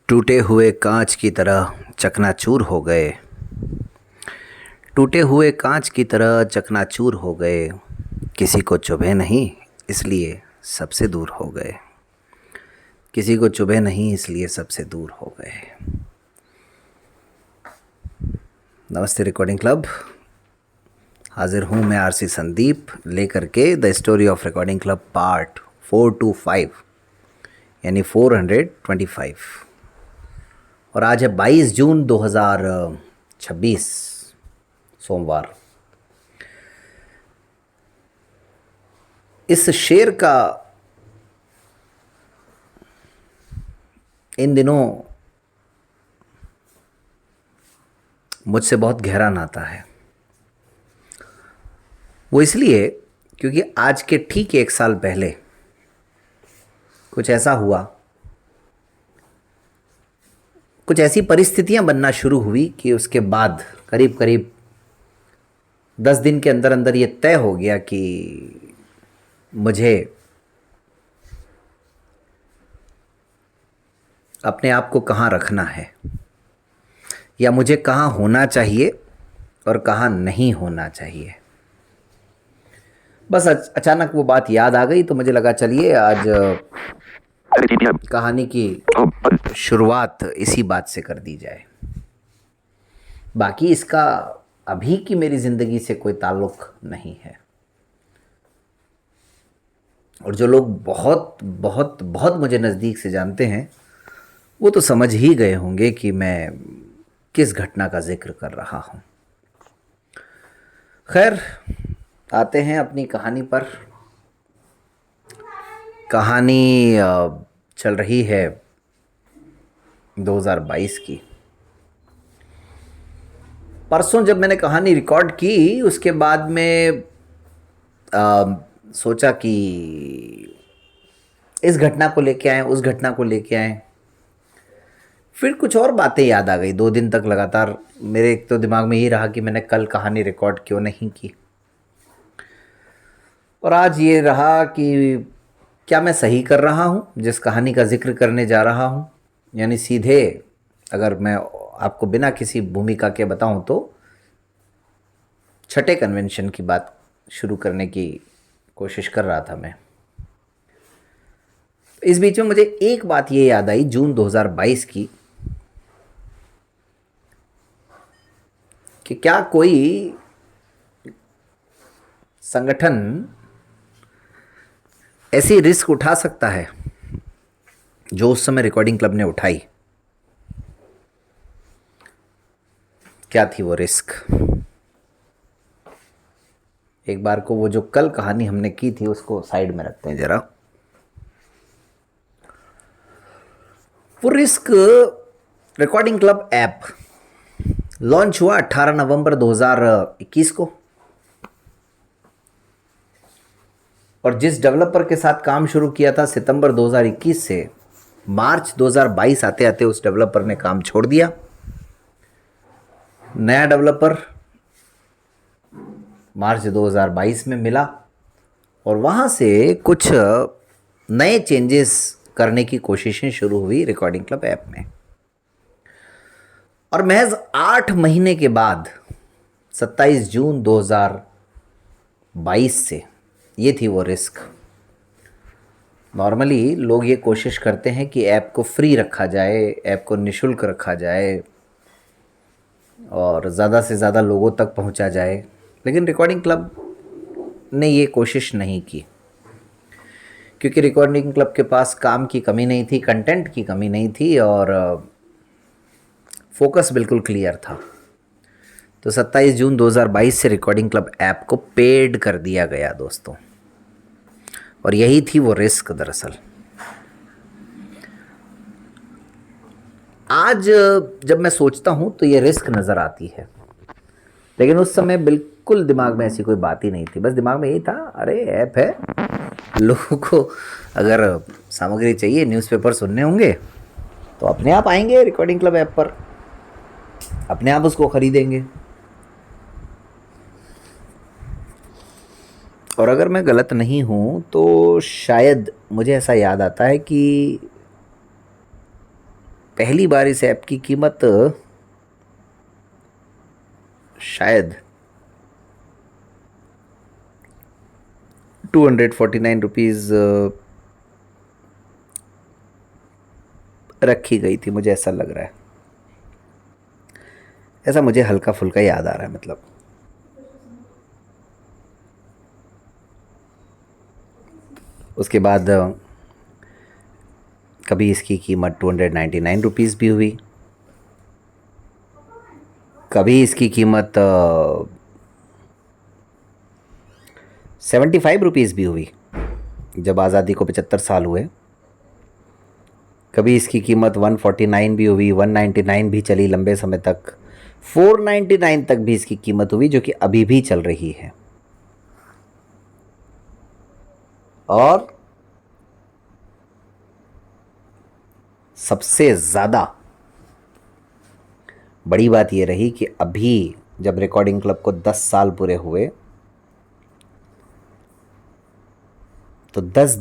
टूटे हुए कांच की तरह चकनाचूर हो गए, टूटे हुए कांच की तरह चकनाचूर हो गए। किसी को चुभे नहीं इसलिए सबसे दूर हो गए, किसी को चुभे नहीं इसलिए सबसे दूर हो गए। नमस्ते रिकॉर्डिंग क्लब, हाजिर हूँ मैं आरसी संदीप लेकर के the story of recording club part 425 यानी 425। और आज है 22 जून 2026 सोमवार। इस शेर का इन दिनों मुझसे बहुत गहरा नाता है। वो इसलिए क्योंकि आज के ठीक 1 साल पहले कुछ ऐसा हुआ, कुछ ऐसी परिस्थितियां बनना शुरू हुई कि उसके बाद करीब करीब 10 दिन के अंदर अंदर ये तय हो गया कि मुझे अपने आप को कहाँ रखना है या मुझे कहाँ होना चाहिए और कहाँ नहीं होना चाहिए। बस अचानक वो बात याद आ गई तो मुझे लगा चलिए आज कहानी की शुरुआत इसी बात से कर दी जाए। बाकी इसका अभी की मेरी ज़िंदगी से कोई ताल्लुक़ नहीं है। और जो लोग बहुत बहुत बहुत मुझे नज़दीक से जानते हैं वो तो समझ ही गए होंगे कि मैं किस घटना का जिक्र कर रहा हूँ। खैर, आते हैं अपनी कहानी पर। कहानी चल रही है 2022 की। परसों जब मैंने कहानी रिकॉर्ड की उसके बाद में सोचा कि इस घटना को लेके आएं, उस घटना को लेके आएं। फिर कुछ और बातें याद आ गई। 2 दिन तक लगातार मेरे एक तो दिमाग में ये रहा कि मैंने कल कहानी रिकॉर्ड क्यों नहीं की, और आज ये रहा कि क्या मैं सही कर रहा हूँ जिस कहानी का जिक्र करने जा रहा हूँ। यानी सीधे अगर मैं आपको बिना किसी भूमिका के बताऊँ तो छठे कन्वेंशन की बात शुरू करने की कोशिश कर रहा था मैं। इस बीच में मुझे एक बात ये याद आई जून 2022 की कि क्या कोई संगठन ऐसी रिस्क उठा सकता है जो उस समय रिकॉर्डिंग क्लब ने उठाई। क्या थी वो रिस्क? एक बार को वो जो कल कहानी हमने की थी उसको साइड में रखते हैं जरा। वो risk recording club app launch हुआ 18 नवंबर 2021 को, और जिस डेवलपर के साथ काम शुरू किया था सितंबर 2021 से मार्च 2022 आते आते उस डेवलपर ने काम छोड़ दिया। नया डेवलपर मार्च 2022 में मिला और वहाँ से कुछ नए चेंजेस करने की कोशिशें शुरू हुई रिकॉर्डिंग क्लब ऐप में। और महज 8 महीने के बाद 27 जून 2022 से ये थी वो रिस्क। नॉर्मली लोग ये कोशिश करते हैं कि ऐप को फ्री रखा जाए, ऐप को निशुल्क रखा जाए और ज़्यादा से ज़्यादा लोगों तक पहुंचा जाए, लेकिन रिकॉर्डिंग क्लब ने ये कोशिश नहीं की क्योंकि रिकॉर्डिंग क्लब के पास काम की कमी नहीं थी, कंटेंट की कमी नहीं थी और फोकस बिल्कुल क्लियर था। तो 27 जून 2022 से रिकॉर्डिंग क्लब ऐप को पेड कर दिया गया दोस्तों, और यही थी वो रिस्क। दरअसल आज जब मैं सोचता हूँ तो ये रिस्क नज़र आती है, लेकिन उस समय बिल्कुल दिमाग में ऐसी कोई बात ही नहीं थी। बस दिमाग में यही था, अरे ऐप है, लोगों को अगर सामग्री चाहिए, न्यूज़पेपर सुनने होंगे तो अपने आप आएंगे रिकॉर्डिंग क्लब ऐप पर, अपने आप उसको खरीदेंगे। और अगर मैं गलत नहीं हूँ तो शायद मुझे ऐसा याद आता है कि पहली बार इस ऐप की कीमत शायद 249 रुपीज़ रखी गई थी, मुझे ऐसा लग रहा है। ऐसा मुझे हल्का फुल्का याद आ रहा है मतलब। उसके बाद कभी इसकी कीमत 299 रुपीज़ भी हुई, कभी इसकी कीमत 75 रुपीज़ भी हुई जब आज़ादी को 75 साल हुए। कभी इसकी कीमत 149 भी हुई, 199 भी चली लंबे समय तक, 499 तक भी इसकी कीमत हुई, जो कि अभी भी चल रही है। और सबसे ज़्यादा बड़ी बात यह रही कि अभी जब रिकॉर्डिंग क्लब को 10 साल पूरे हुए तो 10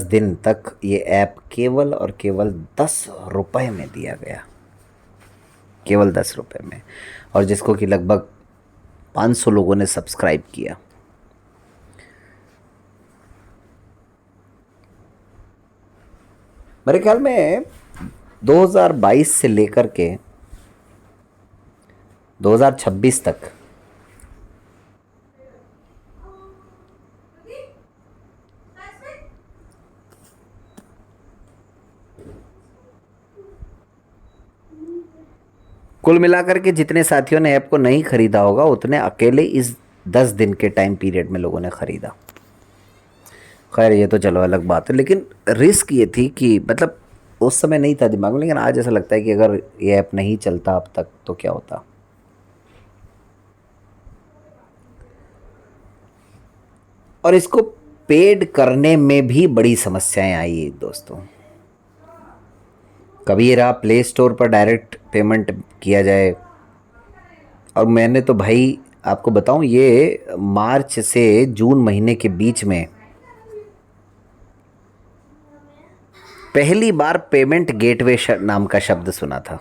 दिन तक ये ऐप केवल और केवल 10 रुपए में दिया गया, केवल 10 रुपए में, और जिसको कि लगभग 500 लोगों ने सब्सक्राइब किया। मेरे ख्याल में 2022 से लेकर के 2026 तक कुल मिलाकर के जितने साथियों ने ऐप को नहीं खरीदा होगा उतने अकेले इस 10 दिन के टाइम पीरियड में लोगों ने खरीदा। खैर ये तो चलो अलग बात है, लेकिन रिस्क ये थी कि मतलब उस समय नहीं था दिमाग में, लेकिन आज ऐसा लगता है कि अगर ये ऐप नहीं चलता अब तक तो क्या होता। और इसको पेड करने में भी बड़ी समस्याएं आई दोस्तों। कभी ये रहा प्ले स्टोर पर डायरेक्ट पेमेंट किया जाए, और मैंने तो भाई आपको बताऊं ये मार्च से जून महीने के बीच में पहली बार पेमेंट गेटवे नाम का शब्द सुना था।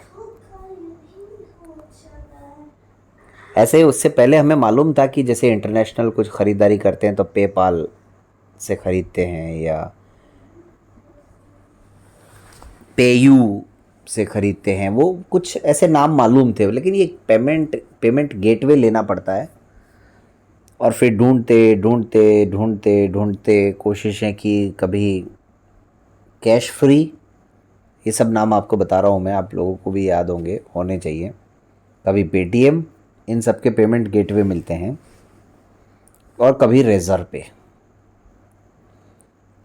ऐसे उससे पहले हमें मालूम था कि जैसे इंटरनेशनल कुछ ख़रीदारी करते हैं तो पेपाल से ख़रीदते हैं या पेयू से ख़रीदते हैं, वो कुछ ऐसे नाम मालूम थे, लेकिन ये पेमेंट गेटवे लेना पड़ता है। और फिर ढूंढते ढूंढते ढूंढते ढूंढते कोशिशें की, कभी कैश फ्री, ये सब नाम आपको बता रहा हूँ मैं, आप लोगों को भी याद होने चाहिए, कभी पेटीएम, इन सब के पेमेंट गेटवे मिलते हैं, और कभी रेज़र पे।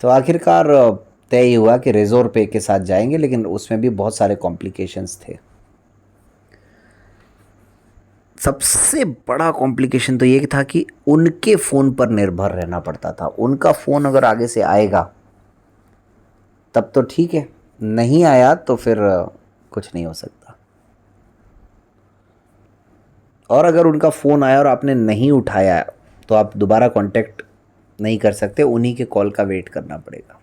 तो आखिरकार तय हुआ कि रेज़र पे के साथ जाएंगे, लेकिन उसमें भी बहुत सारे कॉम्प्लिकेशंस थे। सबसे बड़ा कॉम्प्लिकेशन तो ये था कि उनके फ़ोन पर निर्भर रहना पड़ता था। उनका फ़ोन अगर आगे से आएगा तब तो ठीक है, नहीं आया तो फिर कुछ नहीं हो सकता। और अगर उनका फ़ोन आया और आपने नहीं उठाया तो आप दोबारा कांटेक्ट नहीं कर सकते, उन्हीं के कॉल का वेट करना पड़ेगा।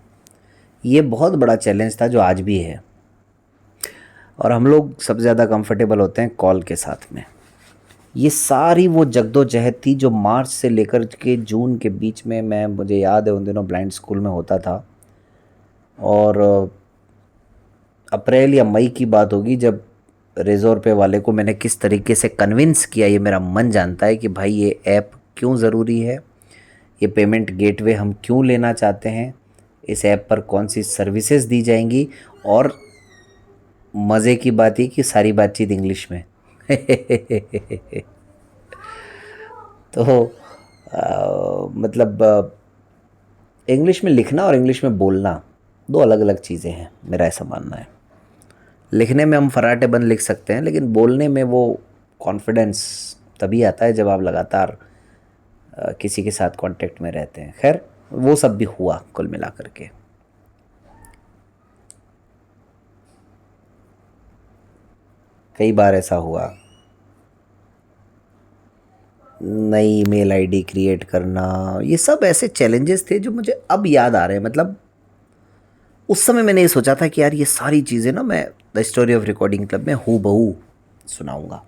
ये बहुत बड़ा चैलेंज था जो आज भी है, और हम लोग सबसे ज़्यादा कंफर्टेबल होते हैं कॉल के साथ में। ये सारी वो जद्दोजहद थी जो मार्च से लेकर के जून के बीच में, मुझे याद है उन दिनों ब्लाइंड स्कूल में होता था, और अप्रैल या मई की बात होगी जब रेज़र पे वाले को मैंने किस तरीके से कन्विंस किया, ये मेरा मन जानता है कि भाई ये ऐप क्यों ज़रूरी है, ये पेमेंट गेटवे हम क्यों लेना चाहते हैं, इस ऐप पर कौन सी सर्विसेज दी जाएंगी, और मज़े की बात ही कि सारी बातचीत इंग्लिश में। तो मतलब इंग्लिश में लिखना और इंग्लिश में बोलना दो अलग अलग चीज़ें हैं, मेरा ऐसा मानना है। लिखने में हम फराटे बंद लिख सकते हैं, लेकिन बोलने में वो कॉन्फिडेंस तभी आता है जब आप लगातार किसी के साथ कांटेक्ट में रहते हैं। खैर वो सब भी हुआ कुल मिला करके। कई बार ऐसा हुआ नई मेल आईडी क्रिएट करना, ये सब ऐसे चैलेंजेस थे जो मुझे अब याद आ रहे हैं। मतलब उस समय मैंने ये सोचा था कि यार ये सारी चीज़ें ना मैं the story of recording club में हूबहू सुनाऊंगा,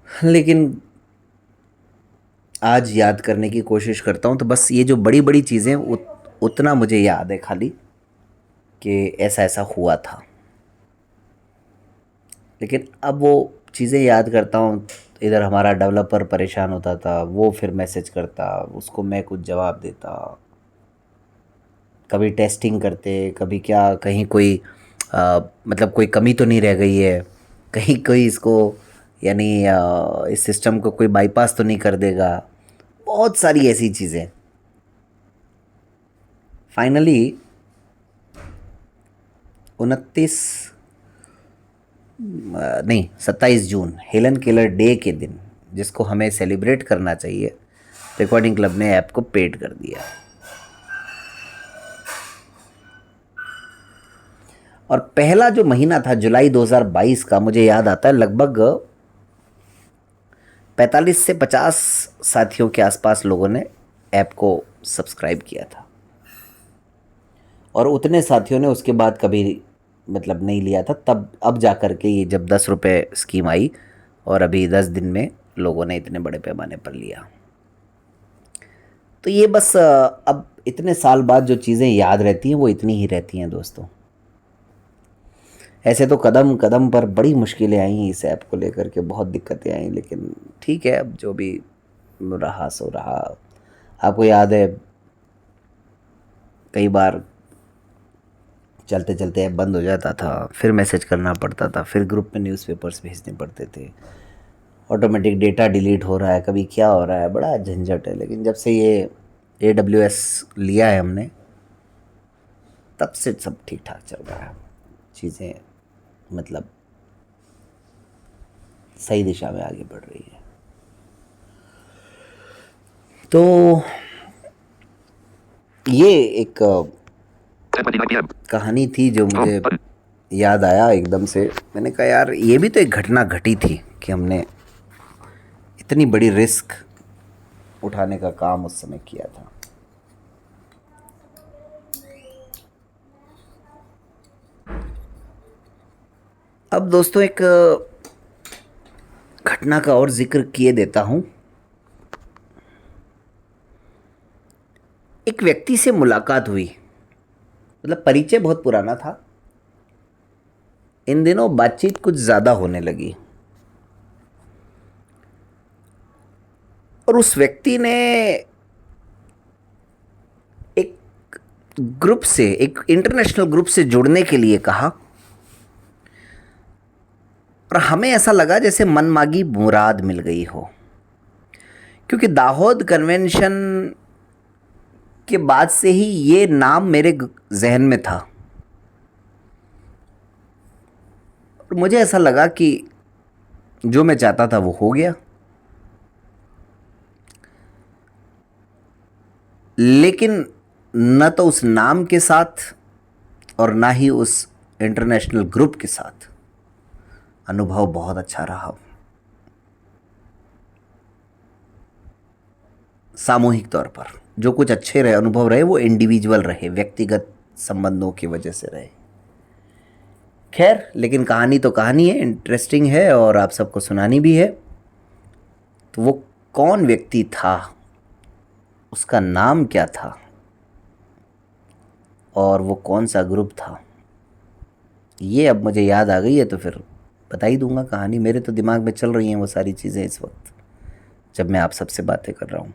लेकिन आज याद करने की कोशिश करता हूँ तो बस ये जो बड़ी बड़ी चीज़ें उतना मुझे याद है खाली कि ऐसा ऐसा हुआ था। लेकिन अब वो चीज़ें याद करता हूँ, इधर हमारा डेवलपर परेशान होता था, वो फिर मैसेज करता, उसको मैं कुछ जवाब देता, कभी टेस्टिंग करते, कभी क्या, कहीं कोई मतलब कोई कमी तो नहीं रह गई है, कहीं कोई इसको यानी इस सिस्टम को कोई बाईपास तो नहीं कर देगा, बहुत सारी ऐसी चीज़ें। फाइनली 27 जून हेलन केलर डे के दिन, जिसको हमें सेलिब्रेट करना चाहिए, रिकॉर्डिंग क्लब ने ऐप को पेड कर दिया। और पहला जो महीना था जुलाई 2022 का, मुझे याद आता है लगभग 45 से 50 साथियों के आसपास लोगों ने ऐप को सब्सक्राइब किया था, और उतने साथियों ने उसके बाद कभी मतलब नहीं लिया था। तब अब जा कर के ये जब 10 रुपये स्कीम आई और अभी 10 दिन में लोगों ने इतने बड़े पैमाने पर लिया, तो ये बस अब इतने साल बाद जो चीज़ें याद रहती हैं वो इतनी ही रहती हैं दोस्तों। ऐसे तो कदम कदम पर बड़ी मुश्किलें आई इस ऐप को लेकर के, बहुत दिक्कतें आई, लेकिन ठीक है, अब जो भी रहा सो रहा। आपको याद है कई बार चलते चलते ऐप बंद हो जाता था, फिर मैसेज करना पड़ता था, फिर ग्रुप में न्यूज़पेपर्स भेजने पड़ते थे, ऑटोमेटिक डेटा डिलीट हो रहा है, कभी क्या हो रहा है, बड़ा झंझट है। लेकिन जब से ये AWS लिया है हमने, तब से सब ठीक ठाक चल रहा है, चीज़ें मतलब सही दिशा में आगे बढ़ रही है। तो ये एक कहानी थी जो मुझे याद आया एकदम से। मैंने कहा यार ये भी तो एक घटना घटी थी कि हमने इतनी बड़ी रिस्क उठाने का काम उस समय किया था। अब दोस्तों एक घटना का और जिक्र किए देता हूं। एक व्यक्ति से मुलाकात हुई, मतलब परिचय बहुत पुराना था, इन दिनों बातचीत कुछ ज़्यादा होने लगी, और उस व्यक्ति ने एक ग्रुप से, एक इंटरनेशनल ग्रुप से जुड़ने के लिए कहा, और हमें ऐसा लगा जैसे मनमागी मुराद मिल गई हो, क्योंकि दाहोद कन्वेंशन के बाद से ही ये नाम मेरे जहन में था, और मुझे ऐसा लगा कि जो मैं चाहता था वो हो गया। लेकिन न तो उस नाम के साथ और ना ही उस इंटरनेशनल ग्रुप के साथ अनुभव बहुत अच्छा रहा। सामूहिक तौर पर जो कुछ अच्छे रहे, अनुभव रहे, वो इंडिविजुअल रहे, व्यक्तिगत संबंधों की वजह से रहे। खैर, लेकिन कहानी तो कहानी है, इंटरेस्टिंग है और आप सबको सुनानी भी है। तो वो कौन व्यक्ति था, उसका नाम क्या था, और वो कौन सा ग्रुप था, ये अब मुझे याद आ गई है तो फिर बता ही दूंगा कहानी। मेरे तो दिमाग में चल रही हैं वो सारी चीज़ें इस वक्त जब मैं आप सबसे बातें कर रहा हूँ।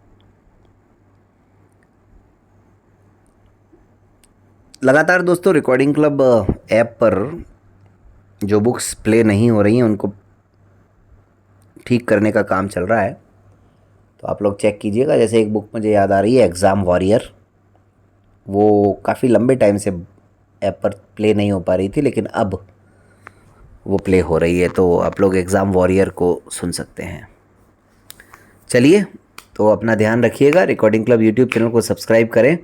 लगातार दोस्तों रिकॉर्डिंग क्लब ऐप पर जो बुक्स प्ले नहीं हो रही हैं उनको ठीक करने का काम चल रहा है, तो आप लोग चेक कीजिएगा। जैसे एक बुक मुझे याद आ रही है, एग्ज़ाम वॉरियर, वो काफ़ी लंबे टाइम से ऐप पर प्ले नहीं हो पा रही थी, लेकिन अब वो प्ले हो रही है, तो आप लोग एग्ज़ाम वॉरियर को सुन सकते हैं। चलिए, तो अपना ध्यान रखिएगा, रिकॉर्डिंग क्लब यूट्यूब चैनल को सब्सक्राइब करें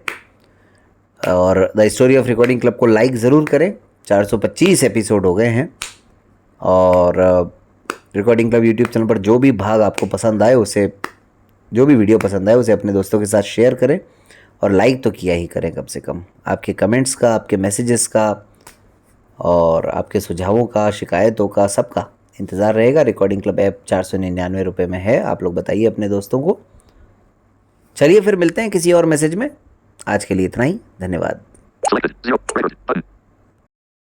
और the story of recording club को लाइक ज़रूर करें। 425 एपिसोड हो गए हैं और रिकॉर्डिंग क्लब यूट्यूब चैनल पर जो भी भाग आपको पसंद आए उसे, जो भी वीडियो पसंद आए उसे अपने दोस्तों के साथ शेयर करें और लाइक तो किया ही करें कम से कम। आपके कमेंट्स का, आपके मैसेजेस का और आपके सुझावों का, शिकायतों का, सबका इंतज़ार रहेगा। रिकॉर्डिंग क्लब ऐप 499 रुपये में है, आप लोग बताइए अपने दोस्तों को। चलिए फिर मिलते हैं किसी और मैसेज में। आज के लिए इतना ही, धन्यवाद।